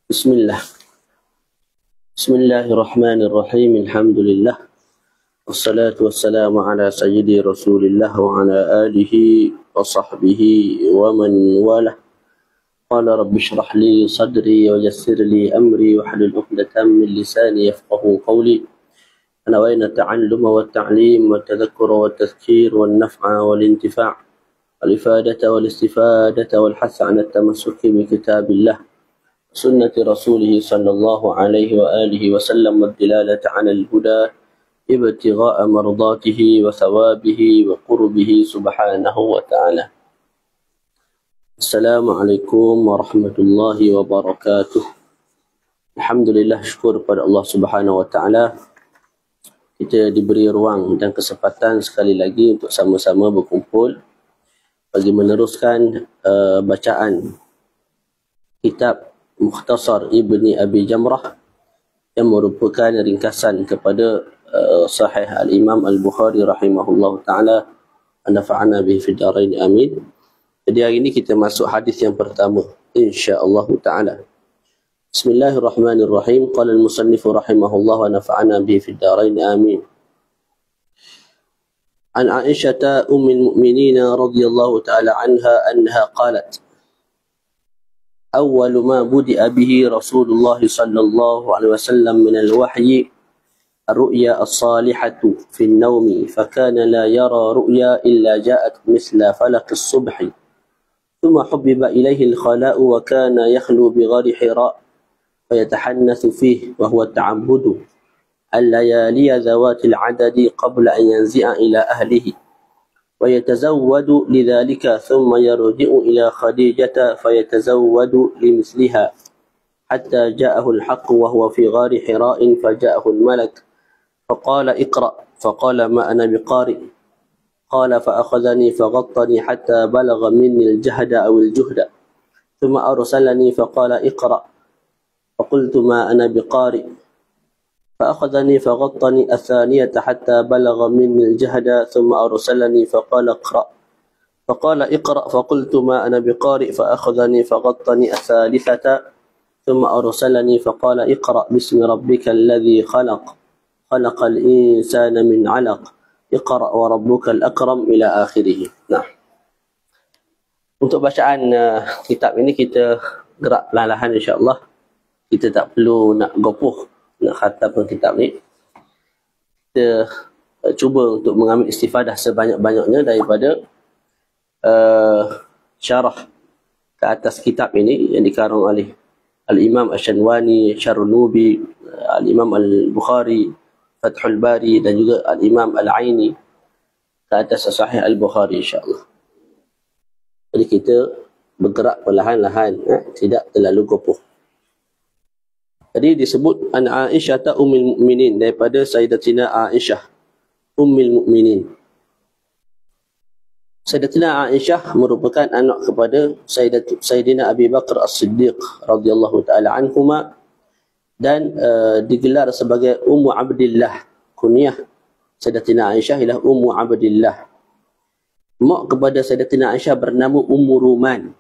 Bismillah. Bismillahirrahmanirrahim. Alhamdulillah. Wassalatu wassalamu ala sayyidi Rasulillah wa ala alihi wa sahbihi wa man walah. Qala rabbi shrah li sadri wa yassir li amri wa hlul 'uqdatam min lisani yafqahu qawli. Nawayna ta'alluma wa ta'lim wa tadhakkura wa tadhkir wa an-naf'a wal intifa'. الإفادة والاستفادة والحث عن التمسك بكتاب الله سنة رسوله صلى الله عليه وآله وسلم والدلالة على الهدى ابتغاء مرضاته وثوابه وقربه سبحانه وتعالى. السلام عليكم ورحمة الله وبركاته. Alhamdulillah, syukur kepada Allah Subhanahu wa Ta'ala, kita diberi ruang dan kesempatan sekali lagi untuk sama-sama berkumpul bagi meneruskan bacaan kitab Mukhtasar Ibni Abi Jamrah yang merupakan ringkasan kepada Sahih Al-Imam Al-Bukhari rahimahullah ta'ala, an-nafa'ana bihi fid dharain amin. Jadi hari ini kita masuk hadis yang pertama insya-Allah ta'ala. Bismillahirrahmanirrahim. Qala al-musannif rahimahullah wa nafa'ana bihi fid dharain amin. عن عائشة أم المؤمنين رضي الله تعالى عنها أنها قالت: أول ما بدأ به رسول الله صلى الله عليه وسلم من الوحي الرؤيا الصالحة في النوم، فكان لا يرى رؤيا إلا جاءت مثل فلق الصبح، ثم حبب إليه الخلاء وكان يخلو بغار حراء فيتحنث فيه وهو التعبد الليالي ذوات العدد قبل أن ينزع إلى أهله، ويتزود لذلك ثم يرجع إلى خديجة فيتزود لمثلها حتى جاءه الحق وهو في غار حراء، فجاءه الملك فقال: اقرأ، فقال: ما أنا بقارئ. قال: فأخذني فغطني حتى بلغ مني الجهد أو الجهد، ثم أرسلني فقال: اقرأ، فقلت: ما أنا بقارئ. فأخذني فغطني الثانية حتى بلغ مني الجهد، ثم أرسلني فقال: اقرأ، فقال: اقرأ، فقلت: ما أنا بقارئ. فأخذني فغطني الثالثة ثم أرسلني فقال: اقرأ باسم ربك الذي خلق، خلق الإنسان من علق، اقرأ وربك الأكرم إلى آخره. Nah, untuk bacaan kitab ini kita gerak perlahan-lahan insya-Allah. Kita tak perlu nak gopoh nak khatam kitab ni. Kita cuba untuk mengambil istifadah sebanyak-banyaknya daripada syarah ke atas kitab ini yang dikarang oleh Al-Imam Asy-Syanwani, Syarhun Nubi, Al-Imam Al-Bukhari, Fathul Bari, dan juga Al-Imam Al-Aini ke atas Sahih Al-Bukhari insya-Allah. Jadi kita bergerak perlahan-lahan, tidak terlalu gopoh. Jadi disebut an Aisyah ummul mukminin, daripada Sayyidatina Aisyah ummul mukminin. Sayyidatina Aisyah merupakan anak kepada Sayyidina Abi Bakar As-Siddiq radhiyallahu taala anhuma, dan digelar sebagai Ummu Abdillah. Kunyah Sayyidatina Aisyah ialah Ummu Abdillah. Mak kepada Sayyidatina Aisyah bernama Ummu Ruman,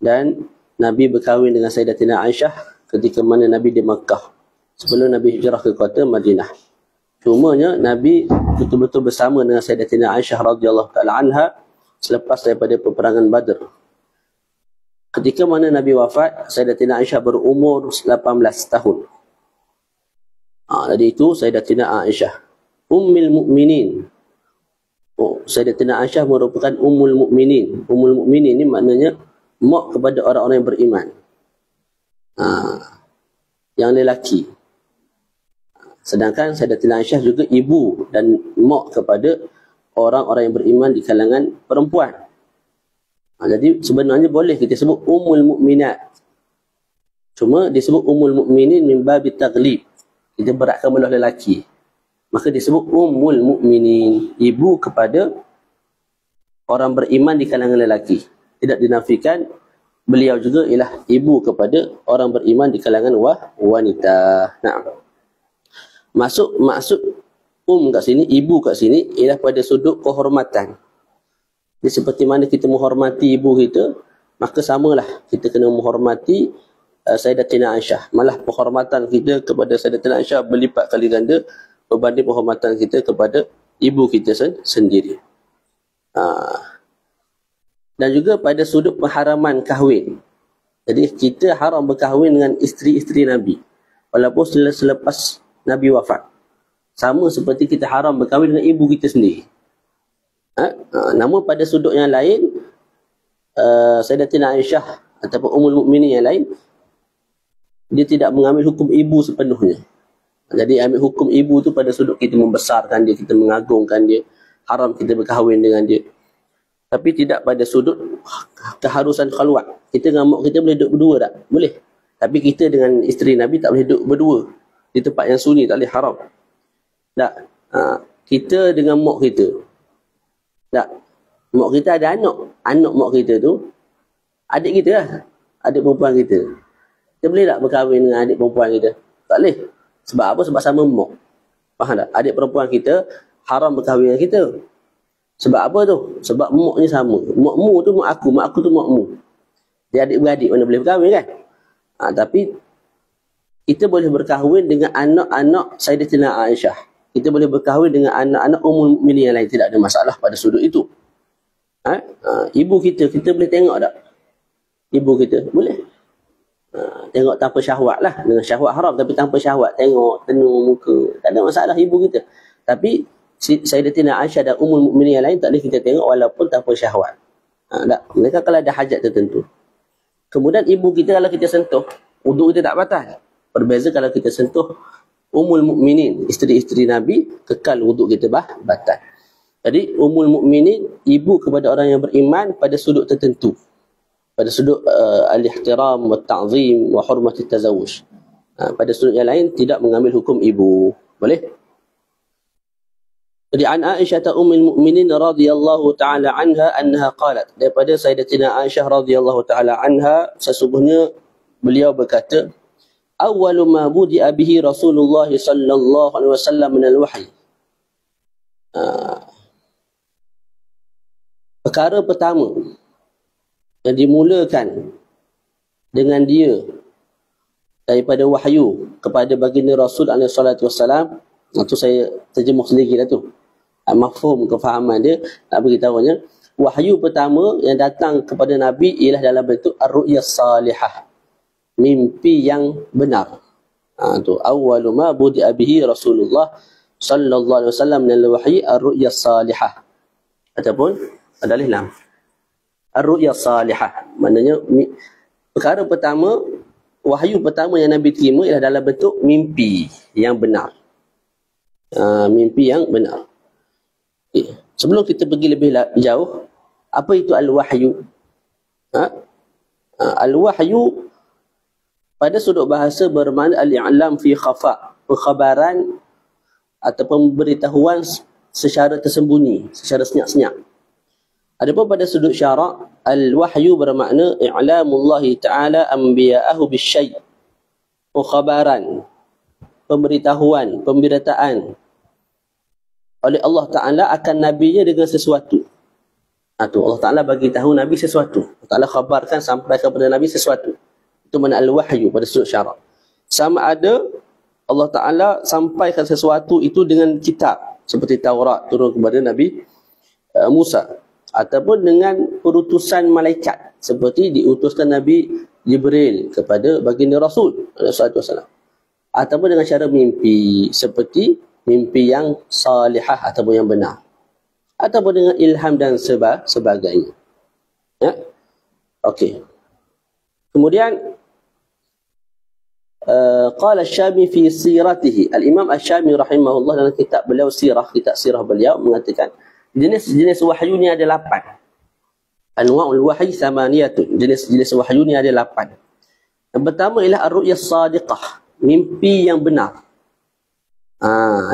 dan Nabi berkahwin dengan Sayyidatina Aisyah ketika mana Nabi di Makkah, sebelum Nabi hijrah ke kota Madinah. Cumanya Nabi betul-betul bersama dengan Sayyidatina Aisyah radhiyallahu taala anha selepas daripada peperangan Badr. Ketika mana Nabi wafat, Sayyidatina Aisyah berumur 18 tahun. Jadi itu Sayyidatina Aisyah Ummul Mukminin. Sayyidatina Aisyah merupakan Ummul Mukminin. Ummul Mukminin ini maknanya mak kepada orang-orang yang beriman, yang lelaki. Sedangkan Sayyidatina Aisyah juga ibu dan mak kepada orang-orang yang beriman di kalangan perempuan. Jadi sebenarnya boleh kita sebut Ummul Mukminat, cuma disebut Ummul Mukminin min babit taghlib, kita beratkan belah lelaki, maka disebut Ummul Mukminin, ibu kepada orang beriman di kalangan lelaki. Tidak dinafikan beliau juga ialah ibu kepada orang beriman di kalangan wanita. Nah, maksud kat sini, ibu kat sini ialah pada sudut kehormatan. Jadi seperti mana kita menghormati ibu kita, maka samalah kita kena menghormati Sayyidatina Aisyah. Malah penghormatan kita kepada Sayyidatina Aisyah berlipat kali ganda berbanding penghormatan kita kepada ibu kita sendiri. Dan juga pada sudut pengharaman kahwin. Jadi kita haram berkahwin dengan isteri-isteri Nabi walaupun selepas Nabi wafat. Sama seperti kita haram berkahwin dengan ibu kita sendiri. Namun pada sudut yang lain, Sayyidatina Aisyah ataupun Ummul Mukminin yang lain, dia tidak mengambil hukum ibu sepenuhnya. Jadi ambil hukum ibu tu pada sudut kita membesarkan dia, kita mengagungkan dia, haram kita berkahwin dengan dia. Tapi tidak pada sudut keharusan khalwat. Kita dengan mak kita boleh duduk berdua tak? Boleh. Tapi kita dengan isteri Nabi tak boleh duduk berdua di tempat yang sunyi, tak boleh, haram. Tak. Kita dengan mak kita. Tak. Mak kita ada anak. Anak mak kita tu adik kita lah. Adik perempuan kita. Kita boleh tak berkahwin dengan adik perempuan kita? Tak boleh. Sebab apa? Sebab sama mak. Faham tak? Adik perempuan kita haram berkahwin dengan kita. Sebab apa tu? Sebab maknya sama. Makmu tu mak aku tu makmu. Dia adik-beradik mana boleh berkahwin kan? Tapi kita boleh berkahwin dengan anak-anak Sayyidatina Aisyah. Kita boleh berkahwin dengan anak-anak Ummul Mukminin yang lain. Tidak ada masalah pada sudut itu. Ibu kita boleh tengok tak? Ibu kita boleh. Tengok tanpa syahwat lah. Dengan syahwat haram tapi tanpa syahwat. Tengok, tenung muka. Tak ada masalah ibu kita. Tapi Sayyidatina Aisyah dan Ummul Mukminin yang lain tak boleh kita tengok walaupun tanpa syahwat. Tak. Mereka kalau ada hajat tertentu. Kemudian ibu kita kalau kita sentuh, wuduk kita tak batal. Berbeza kalau kita sentuh Ummul Mukminin, isteri-isteri Nabi, kekal wuduk kita batal. Jadi Ummul Mukminin, ibu kepada orang yang beriman pada sudut tertentu. Pada sudut al-ihtiram wa ta'zim wa hurmat at-tazawuj. Pada sudut yang lain tidak mengambil hukum ibu. Boleh? Jadi an Aisyah ummul mukminin radhiyallahu taala anha annaha qalat, daripada Sayyidatina Aisyah radhiyallahu taala anha, sesungguhnya beliau berkata, awwalu ma budi'a bihi Rasulullah sallallahu alaihi wasallam min al-wahyi. Perkara pertama yang dimulakan dengan dia daripada wahyu kepada baginda Rasul alaihi salatu wasallam, itu saya terjemuh sendiri dah tu. Mafhum kefahaman dia nak beritahunya, wahyu pertama yang datang kepada Nabi ialah dalam bentuk ar-ru'ya salihah, mimpi yang benar. Tu awwalu ma budi'a bihi Rasulullah sallallahu alaihi wasallam min al-wahyi ar-ru'ya salihah, ataupun adalah lam ar-ru'ya salihah, maknanya perkara pertama, wahyu pertama yang Nabi terima ialah dalam bentuk mimpi yang benar. Mimpi yang benar. Sebelum kita pergi lebih jauh, apa itu al-wahyu? Al-wahyu pada sudut bahasa bermakna al-i'lam fi khafa, perkhabaran atau pemberitahuan secara tersembunyi, secara senyap-senyap. Adapun pada sudut syarak, al-wahyu bermakna i'lamullah ta'ala anbiya'ahu bisyai', perkhabaran, pemberitahuan, pemberitaan oleh Allah Ta'ala akan nabinya dengan sesuatu. Allah Ta'ala bagi tahu Nabi sesuatu. Allah Ta'ala khabarkan sampai kepada Nabi sesuatu. Itu mana al-wahyu pada sudut syarak. Sama ada Allah Ta'ala sampaikan sesuatu itu dengan kitab, seperti Taurat turun kepada Nabi Musa, ataupun dengan perutusan malaikat, seperti diutuskan Nabi Jibril kepada baginda Rasul SAW, ataupun dengan cara mimpi, seperti mimpi yang salihah ataupun yang benar, ataupun dengan ilham dan sebagainya. Ya? Okey. Kemudian qala Asy-Syami fi siratihi, Al-Imam Asy-Syami rahimahullah dalam kitab beliau kitab sirah beliau mengatakan, jenis wahyu ni ada 8. Anwa'ul wahyi thamaniyatun. Jenis wahyu ni ada 8. Yang pertama ialah ar-ru'ya as-sadiqah, mimpi yang benar.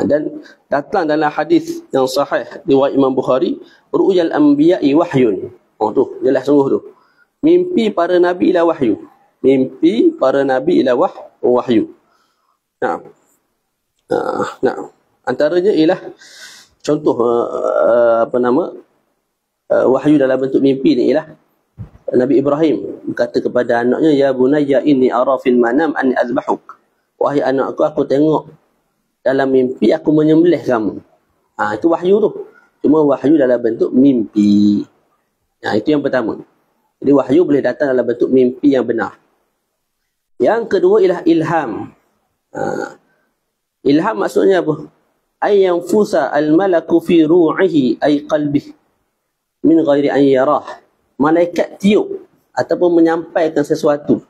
Dan datang dalam hadis yang sahih riwayat Imam Bukhari, ru'yal anbiya'i wahyun. Tu jelas sungguh tu. Mimpi para nabi ialah wahyu. Mimpi para nabi ialah wahyu. Antaranya ialah contoh wahyu dalam bentuk mimpi ni ialah Nabi Ibrahim berkata kepada anaknya, ya bunayya inni ara fil manam an azbahuk. Wahai anakku, aku tengok dalam mimpi aku menyembelih kamu. Itu wahyu tu. Cuma wahyu dalam bentuk mimpi. Itu yang pertama. Jadi wahyu boleh datang dalam bentuk mimpi yang benar. Yang kedua ialah ilham. Ilham maksudnya apa? Ay yanfusa al-malaku fi ru'ihi ay qalbih min ghairi an yarah. Malaikat tiup ataupun menyampaikan sesuatu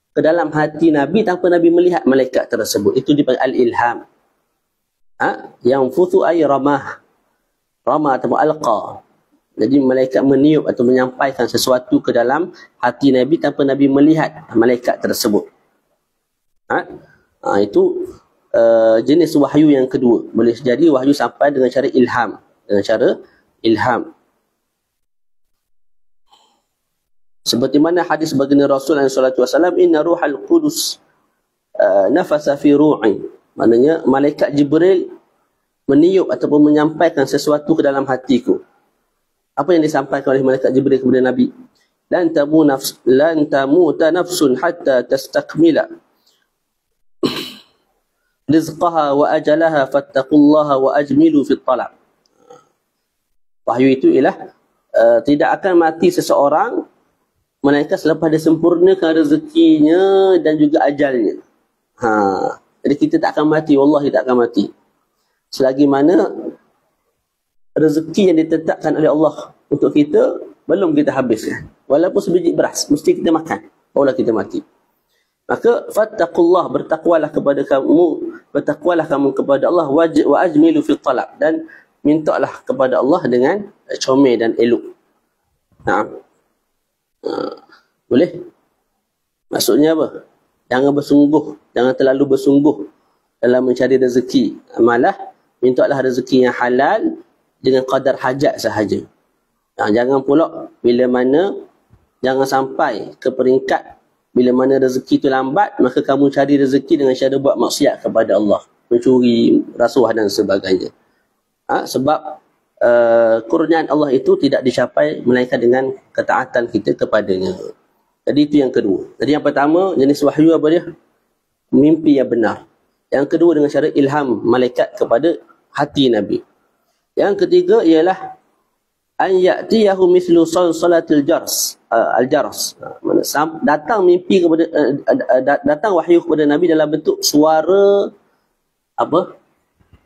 ke dalam hati Nabi tanpa Nabi melihat malaikat tersebut. Itu dipanggil al-ilham. Yanfusu ay ramah. Ramah ataupun alqa. Jadi malaikat meniup atau menyampaikan sesuatu ke dalam hati Nabi tanpa Nabi melihat malaikat tersebut. Itu jenis wahyu yang kedua. Boleh jadi wahyu sampai dengan cara ilham. Dengan cara ilham. Seperti mana hadis baginda Rasul SAW, inna ruhal qudus nafasa fi ru'i. Maknanya malaikat Jibril meniup ataupun menyampaikan sesuatu ke dalam hatiku. Apa yang disampaikan oleh malaikat Jibril kepada Nabi? Lan tamuta nafsun hatta tastakmila rizqaha wa ajalaha fattaqullaha wa ajmilu fit talab. Wahyu itu ialah tidak akan mati seseorang melainkan selepas dia sempurnakan rezekinya dan juga ajalnya. Jadi kita tak akan mati, wallahi tak akan mati. Selagi mana rezeki yang ditetapkan oleh Allah untuk kita belum kita habiskan. Walaupun sebiji beras mesti kita makan, barulah kita mati. Maka fattaqullah, bertakwalah kamu kepada Allah, wa ajmilu fi talab, dan mintalah kepada Allah dengan comel dan elok. Boleh? Maksudnya apa? Jangan terlalu bersungguh dalam mencari rezeki. Malah mintalah rezeki yang halal dengan kadar hajat sahaja. Jangan pula jangan sampai ke peringkat bila mana rezeki itu lambat, maka kamu cari rezeki dengan cara buat maksiat kepada Allah, mencuri, rasuah dan sebagainya. Sebab kurniaan Allah itu tidak dicapai melainkan dengan ketaatan kita kepadanya. Jadi itu yang kedua. Jadi yang pertama, jenis wahyu apa dia? Mimpi yang benar. Yang kedua dengan cara ilham malaikat kepada hati Nabi. Yang ketiga ialah an ya'tiyahu mithlu salatil jars. Al-jars. Datang mimpi kepada datang wahyu kepada Nabi dalam bentuk suara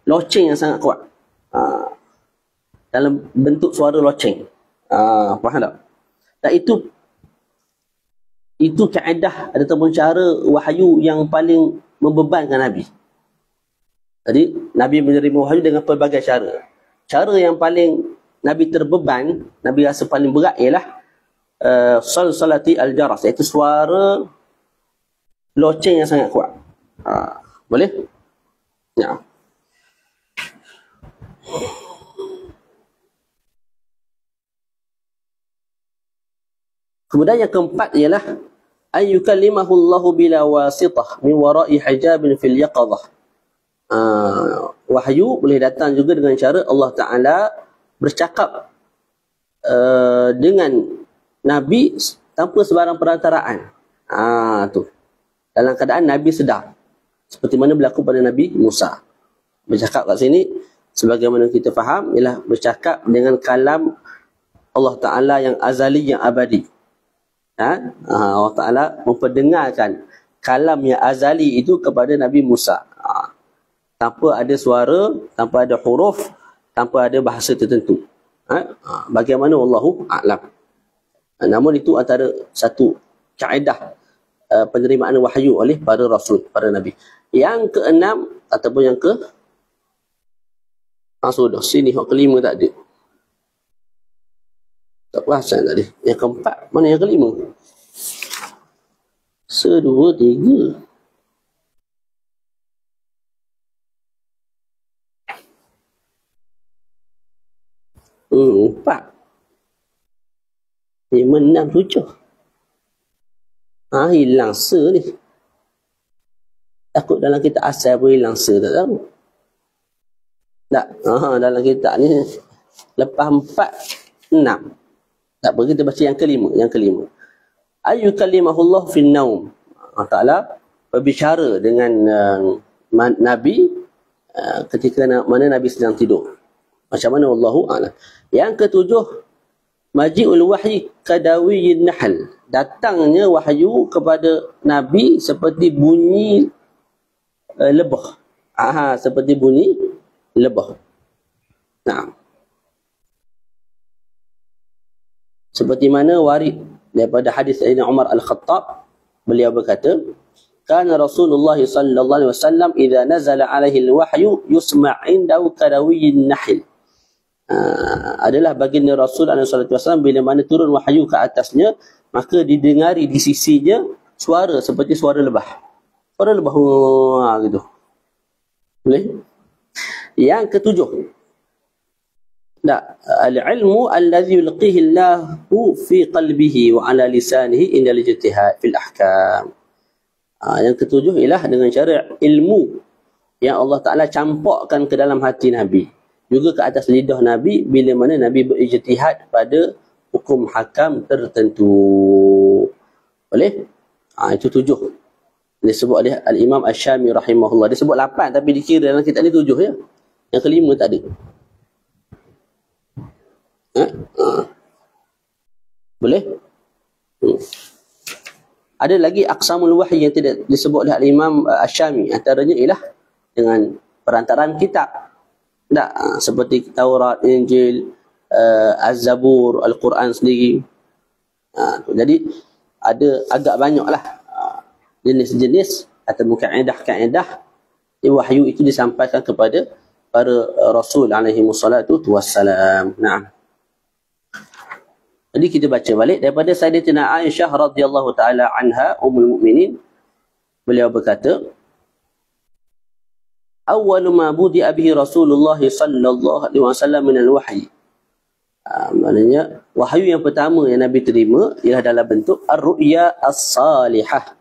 loceng yang sangat kuat. Dalam bentuk suara loceng. Faham tak? Dan itu kaedah ataupun cara wahyu yang paling membebankan Nabi. Jadi Nabi menerima wahyu dengan pelbagai cara. Cara yang paling Nabi terbeban, Nabi rasa paling berat ialah salsalati al-jaras, iaitu suara loceng yang sangat kuat. Boleh? Ya. Kemudian yang keempat ialah ayyukallimahu Allahu bila wasitah min wara'i hijabin fil yaqadhah. Wahyu boleh datang juga dengan cara Allah Ta'ala bercakap dengan Nabi tanpa sebarang perantaraan. Tu. Dalam keadaan Nabi sedar. Seperti mana berlaku pada Nabi Musa. Bercakap kat sini, sebagaimana kita faham, ialah bercakap dengan kalam Allah Ta'ala yang azali, yang abadi. Allah Ta'ala memperdengarkan kalam yang azali itu kepada Nabi Musa. Tanpa ada suara, tanpa ada huruf, tanpa ada bahasa tertentu. Bagaimana wallahu a'lam. Namun itu antara satu kaedah penerimaan wahyu oleh para rasul, para nabi. Yang keenam ataupun yang sudah sini hak kelima tak ada. Tak perasan tadi. Yang keempat, mana yang kelima? Sedua, tiga. Empat. Lima, enam, tujuh. Hilang se ni. Takut dalam kitab asal pun hilang se, tak tahu. Tak. Dalam kitab ni lepas empat 6. Tak apa, kita baca yang kelima. Ayu kalimahullah fin naum. Allah Ta'ala berbicara dengan Nabi ketika mana Nabi sedang tidur. Macam mana? Wallahu a'lam. Yang ketujuh, maji'ul wahyi kadawiyin nahl. Datangnya wahyu kepada Nabi seperti bunyi lebah. Seperti bunyi lebah. Nah. Seperti mana warid daripada hadis Sayyidina Umar Al-Khattab, beliau berkata, kana Rasulullah sallallahu alaihi wasallam idza nazala alaihi al-wahyu yusma' indahu kadawiyin nahl. Adalah baginda Rasul sallallahu alaihi wasallam bila mana turun wahyu ke atasnya, maka didengari di sisinya suara seperti suara lebah. Suara lebah gitu. Boleh? Yang ketujuh, al-ilmu alladhi yulqihi Allahu fi qalbihi wa ala lisanihi inda al-ijtihad fil ahkam. Yang ketujuh ialah dengan cara ilmu yang Allah Ta'ala campakkan ke dalam hati Nabi, juga ke atas lidah Nabi bila mana Nabi berijtihad pada hukum hakam tertentu. Boleh? Itu 7. Disebut oleh Al-Imam Asy-Syami rahimahullah. Dia sebut 8 tapi dikira dalam kitab ni 7 ya. Yang kelima tak ada. Boleh? Ada lagi aqsamul wahyi yang tidak disebut oleh Imam Asy-Syami. Antaranya ialah dengan perantaraan kitab. Seperti Taurat, Injil, Az-Zabur, Al-Quran sendiri. Jadi ada agak banyaklah jenis-jenis atau kaedah-kaedah wahyu itu disampaikan kepada para Rasul alaihi wassalatu wassalam. Naam. Jadi kita baca balik daripada Sayyidatina Aisyah radhiyallahu taala anha ummul mukminin, beliau berkata, awwalu ma budi'a bihi Rasulullah sallallahu alaihi wasallam min al-wahyi. Maknanya wahyu yang pertama yang Nabi terima ialah dalam bentuk ar-ru'ya as-salihah.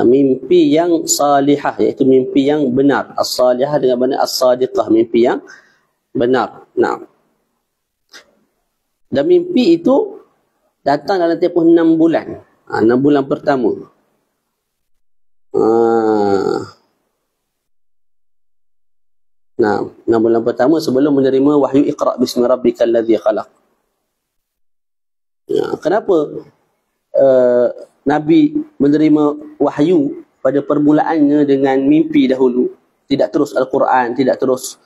Mimpi yang salihah, iaitu mimpi yang benar. As-salihah dengan makna as-sadiqah, mimpi yang benar. Nah. Dan mimpi itu datang dalam tempoh 6 bulan. 6 bulan pertama. Nah, 6 bulan pertama sebelum menerima wahyu Iqra' bismi rabbikal ladzi khalaq. Kenapa Nabi menerima wahyu pada permulaannya dengan mimpi dahulu, tidak terus Al-Quran, tidak terus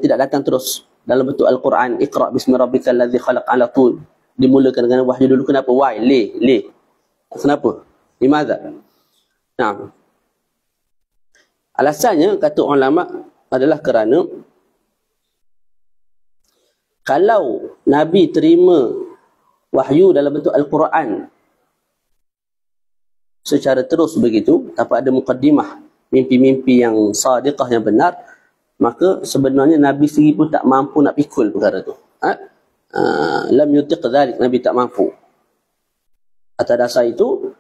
tidak datang terus dalam bentuk Al-Quran, Iqra' bismi rabbikal ladzi khalaq ala tul, dimulakan dengan wahyu dulu. Kenapa? Why? Leh. Kenapa? Limadha? Nah, alasannya kata ulama adalah kerana kalau Nabi terima wahyu dalam bentuk Al-Quran secara terus begitu, tanpa ada muqaddimah, mimpi-mimpi yang sadiqah, yang benar, maka sebenarnya Nabi sendiri pun tak mampu nak pikul perkara tu. Lam yutiq dhalik, Nabi tak mampu. Atas dasar itu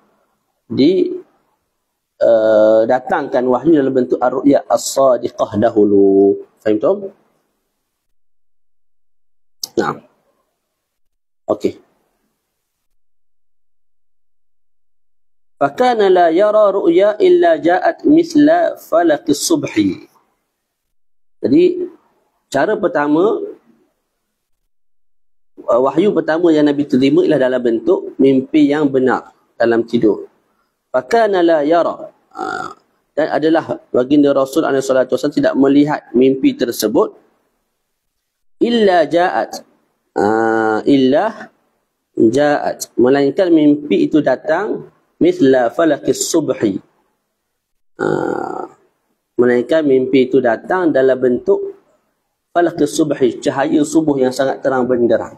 datangkan wahyu dalam bentuk ar-ru'ya as-sadiqah dahulu. Faham tak? Nah. Okey. Fakana la yara ru'ya illa ja'at misla falaqis subhi. Jadi cara pertama, wahyu pertama yang Nabi terima ialah dalam bentuk mimpi yang benar dalam tidur. Fakana la yara, dan adalah baginda Rasul SAW tidak melihat mimpi tersebut illa ja'at, melainkan mimpi itu datang misla falaqis subhi, melainkan mimpi itu datang dalam bentuk falaqis subhi, cahaya subuh yang sangat terang benderang.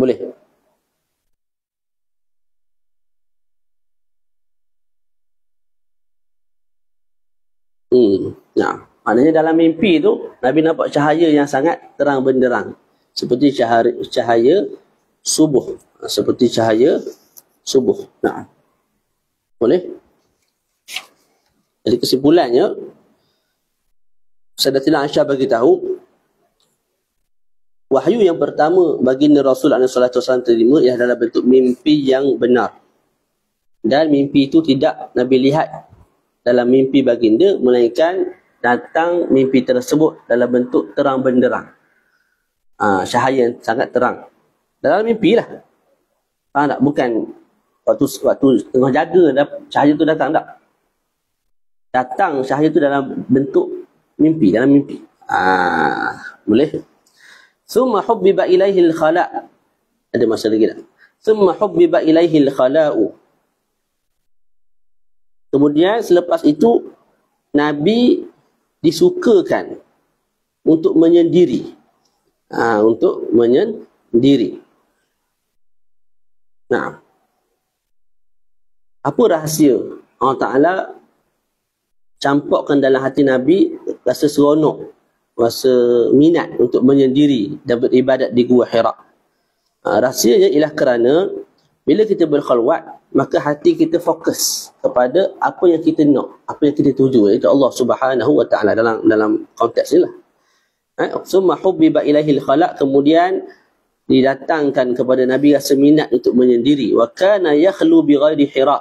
Boleh? Nah, maknanya dalam mimpi itu Nabi nampak cahaya yang sangat terang benderang, seperti cahaya subuh, seperti cahaya subuh. Nah, boleh? Jadi kesimpulannya, Sayyidatina Aisyah bagi tahu Wahyu yang pertama baginda Rasul SAW terima ialah dalam bentuk mimpi yang benar. Dan mimpi itu tidak Nabi lihat dalam mimpi baginda, melainkan datang mimpi tersebut dalam bentuk terang benderang. Cahaya yang sangat terang. Dalam mimpi lah. Faham tak? Bukan waktu tengah jaga cahaya tu datang tak. Datang cahaya tu dalam bentuk mimpi, dalam mimpi. Boleh? Summa hubbiba ilaihil khala'. Ada masa lagi tak? Summa hubbiba ilaihil khala'u. Kemudian selepas itu Nabi disukakan untuk menyendiri. Untuk menyendiri. Nah, apa rahsia? Allah Ta'ala campurkan dalam hati Nabi rasa seronok, rasa minat untuk menyendiri dan beribadat di Gua Hira. Rahsianya ialah kerana bila kita berkhalwat, maka hati kita fokus kepada apa yang kita nak, apa yang kita tuju, iaitu Allah Subhanahu wa Ta'ala dalam konteks ni lah. Summa hubbiba ilaihil khala', kemudian didatangkan kepada Nabi rasa minat untuk menyendiri. Wa kana yakhlu bi ghairi Hira,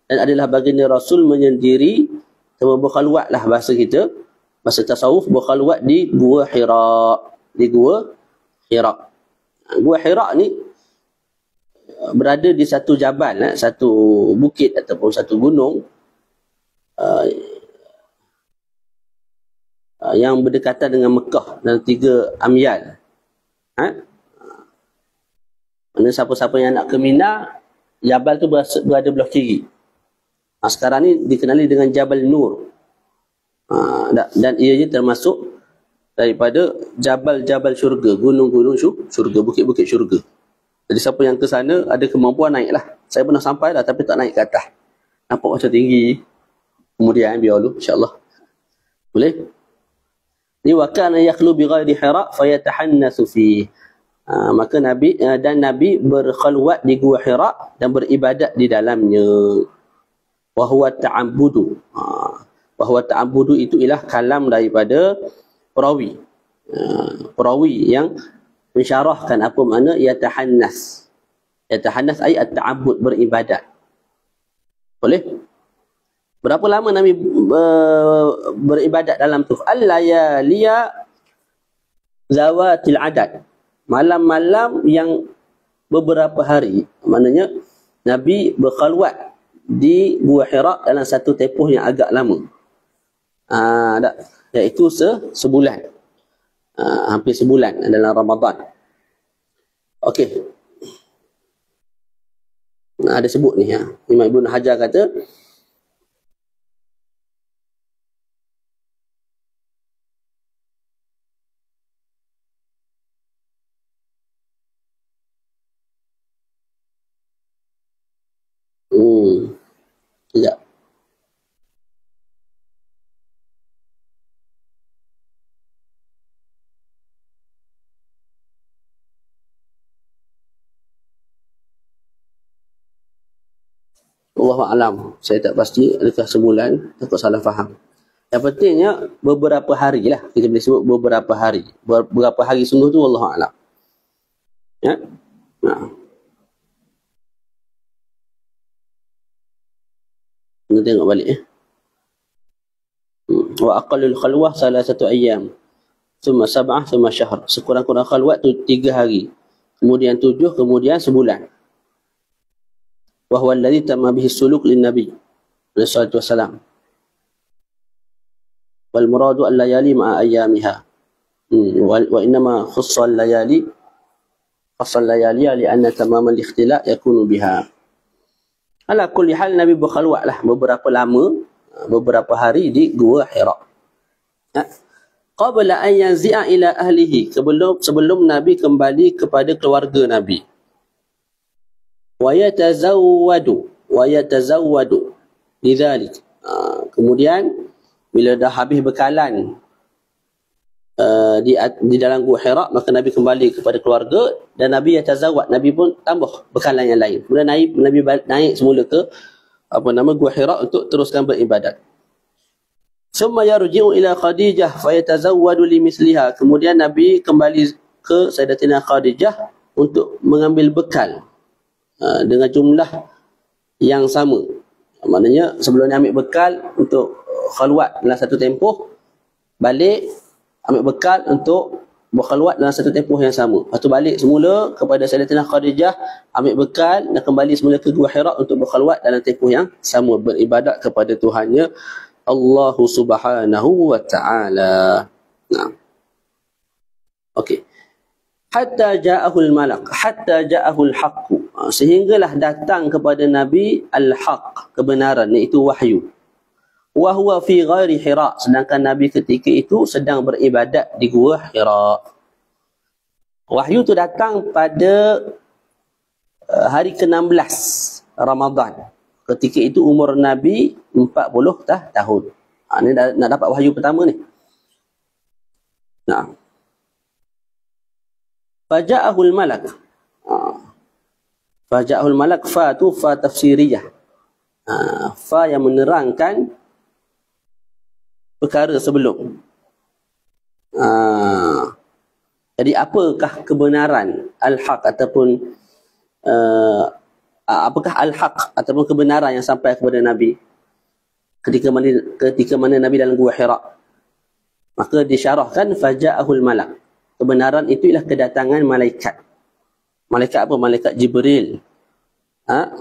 dan adalah baginda Rasul menyendiri atau berkhalwat lah bahasa kita, bahasa tasawuf, berkhalwat di Gua Hira. Di Gua Hira. Gua Hira ni berada di satu jabal, satu bukit ataupun satu gunung yang berdekatan dengan Mekah dalam 3 amyal. Mana siapa-siapa yang nak ke Mina, jabal tu berada belah kiri. Sekarang ni dikenali dengan Jabal Nur. Dan ianya termasuk daripada jabal-jabal syurga, gunung-gunung syurga, bukit-bukit syurga. Jadi siapa yang ke sana ada kemampuan naiklah. Saya pernah sampai dah tapi tak naik ke atas. Nampak macam tinggi. Kemudian biar dulu insya-Allah. Boleh? Ni wa kana yakhlu bi ghairi Hira fayatahannasu fi. Maka Nabi berkhalwat di Gua Hira dan beribadat di dalamnya. Wa huwa ta'abbudu. Wa huwa ta'abbudu itu ialah kalam daripada perawi. Perawi yang mensyarahkan apa makna yatahannas. Yatahannas ay at-ta'abbud, beribadat. Boleh? Berapa lama Nabi beribadat dalam tu? Al-layaliya zawatil adad. Malam-malam yang beberapa hari. Maknanya Nabi berkhalwat di Gua Hira dalam satu tempoh yang agak lama. Iaitu sebulan. Hampir sebulan dalam Ramadan. Okey. Ada sebut ni ya. Imam Ibn Hajar kata sekejap. Allahu a'lam. Saya tak pasti adakah sebulan, takut salah faham. Yang pentingnya beberapa hari lah. Kita boleh sebut beberapa hari. Beberapa hari sungguh tu Allahu a'lam. Ya? Nah. Kita tengok balik ya. Wa aqallul khalwah salasatu ayyam. Thumma sab'ah, thumma syahr. Sekurang-kurang khalwat tu 3 hari. Kemudian 7, kemudian sebulan. Wa huwa alladhi tamma bihi suluk lin nabi sallallahu alaihi wasallam. Wal muradu al-layali ma'a ayyamiha. Wa innama khussa al-layali li'anna tamam al-ikhtila' yakunu biha. Ala kulli hal Nabi berkhalwat lah beberapa lama, beberapa hari di Gua Hira. Qabla an yanzi'a ila ahlihi, sebelum Nabi kembali kepada keluarga Nabi. Wa yatazawwadu lidzalik. Kemudian bila dah habis bekalan di dalam Gua Hira, maka Nabi kembali kepada keluarga dan Nabi yatazawwad, Nabi pun tambah bekalan yang lain. Kemudian Nabi naik semula ke Gua Hira untuk teruskan beribadat. Summa yarji'u ila Khadijah fayatazawwadu limisliha. Kemudian Nabi kembali ke Sayyidatina Khadijah untuk mengambil bekal dengan jumlah yang sama. Maknanya sebelum ni ambil bekal untuk khalwat dalam satu tempoh, balik ambil bekal untuk berkhalwat dalam satu tempoh yang sama. Lepas tu balik semula kepada Sayyidatina Khadijah, ambil bekal dan kembali semula ke Gua Hira untuk berkhalwat dalam tempoh yang sama, beribadat kepada Tuhannya Allah Subhanahu wa ta'ala. Nah. Okey. Hatta ja'ahul malak, hatta ja'ahul haqq. Sehinggalah datang kepada Nabi al-haq, kebenaran, iaitu wahyu. Wa huwa fi ghairi Hira, sedangkan Nabi ketika itu sedang beribadat di Gua Hira. Wahyu tu datang pada hari ke-16 Ramadan. Ketika itu umur Nabi 40 tahun. Ni nak dapat wahyu pertama ni. Nah. Faja'ahul malak. Faja'ahul malak, fa tu fa tafsiriyah. Fa yang menerangkan perkara sebelum. Jadi apakah kebenaran al-haq ataupun apakah al-haq ataupun kebenaran yang sampai kepada Nabi ketika mana Nabi dalam Gua Hira? Maka disyarahkan faja'ahul malak. Kebenaran itu ialah kedatangan malaikat. Malaikat apa? Malaikat Jibril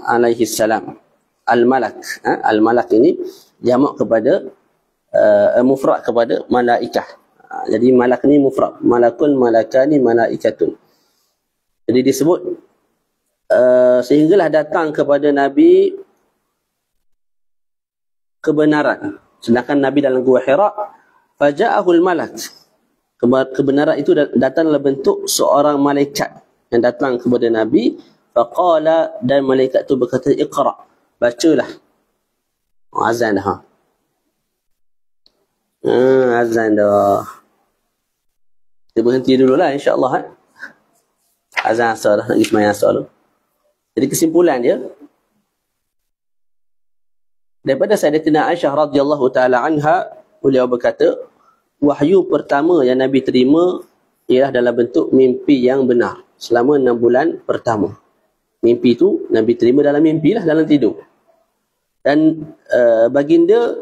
alaihi salam. Al-malak. Al-malak ini jamak kepada mufrad kepada malaikah. Jadi malak ni mufrad. Malakun, malakani, malaikatun. Jadi disebut sehinggalah datang kepada Nabi kebenaran. Sedangkan Nabi dalam Gua Hira, faja'ahul malak. Kebenaran itu datang dalam bentuk seorang malaikat yang datang kepada Nabi. Faqala, dan malaikat itu berkata, iqra, bacalah. Azan dah. Azan dah. Kita berhenti dululah insya-Allah. Azan asar dah, nak pergi sembahyang asar dulu. Jadi kesimpulan dia, daripada Sayyidatina Aisyah radhiyallahu taala anha, beliau berkata, wahyu pertama yang Nabi terima ialah dalam bentuk mimpi yang benar selama 6 bulan pertama. Mimpi itu Nabi terima dalam mimpi lah, dalam tidur. Dan baginda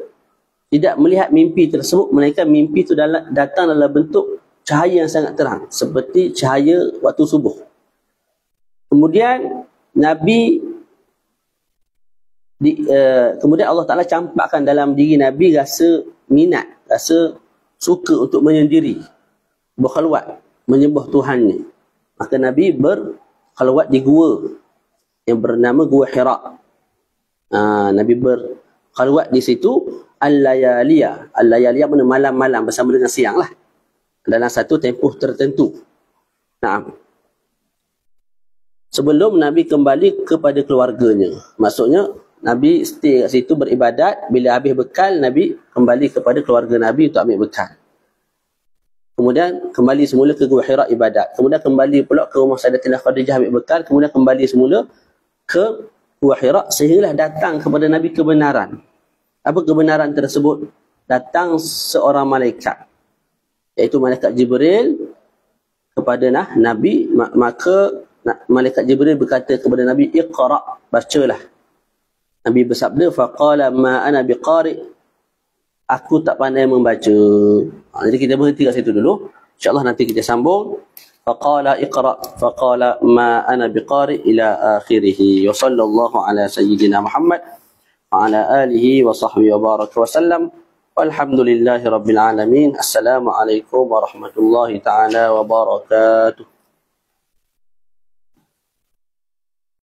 tidak melihat mimpi tersebut, melainkan mimpi itu datang dalam bentuk cahaya yang sangat terang, seperti cahaya waktu subuh. Kemudian Nabi kemudian Allah Ta'ala campakkan dalam diri Nabi rasa minat, rasa suka untuk menyendiri, berkhalwat, menyembah Tuhannya. Maka Nabi berkhalwat di gua yang bernama Gua Hira. Nabi berkhalwat di situ al-layaliyah. Al-layaliyah mana malam-malam bersama dengan siang lah, dalam satu tempoh tertentu. Sebelum Nabi kembali kepada keluarganya. Maksudnya Nabi stay kat situ beribadat. Bila habis bekal, Nabi kembali kepada keluarga Nabi untuk ambil bekal. Kemudian kembali semula ke Gua Hira ibadat. Kemudian kembali pula ke rumah Sayyidatina Khadijah ambil bekal. Kemudian kembali semula ke Gua Hira, sehinggalah datang kepada Nabi kebenaran. Apa kebenaran tersebut? Datang seorang malaikat, iaitu malaikat Jibril kepada Nabi. Maka malaikat Jibril berkata kepada Nabi, iqra, bacalah. Nabi bersabda, faqala ma ana biqari, aku tak pandai membaca. Jadi kita berhenti kat situ dulu. InsyaAllah nanti kita sambung. Faqala iqra, faqala ma ana biqari ila akhirih. Wa sallallahu ala sayyidina Muhammad wa ala alihi wa sahbihi wa baraka wa sallam. Walhamdulillahi rabbil alamin. Assalamualaikum warahmatullahi ta'ala wabarakatuh.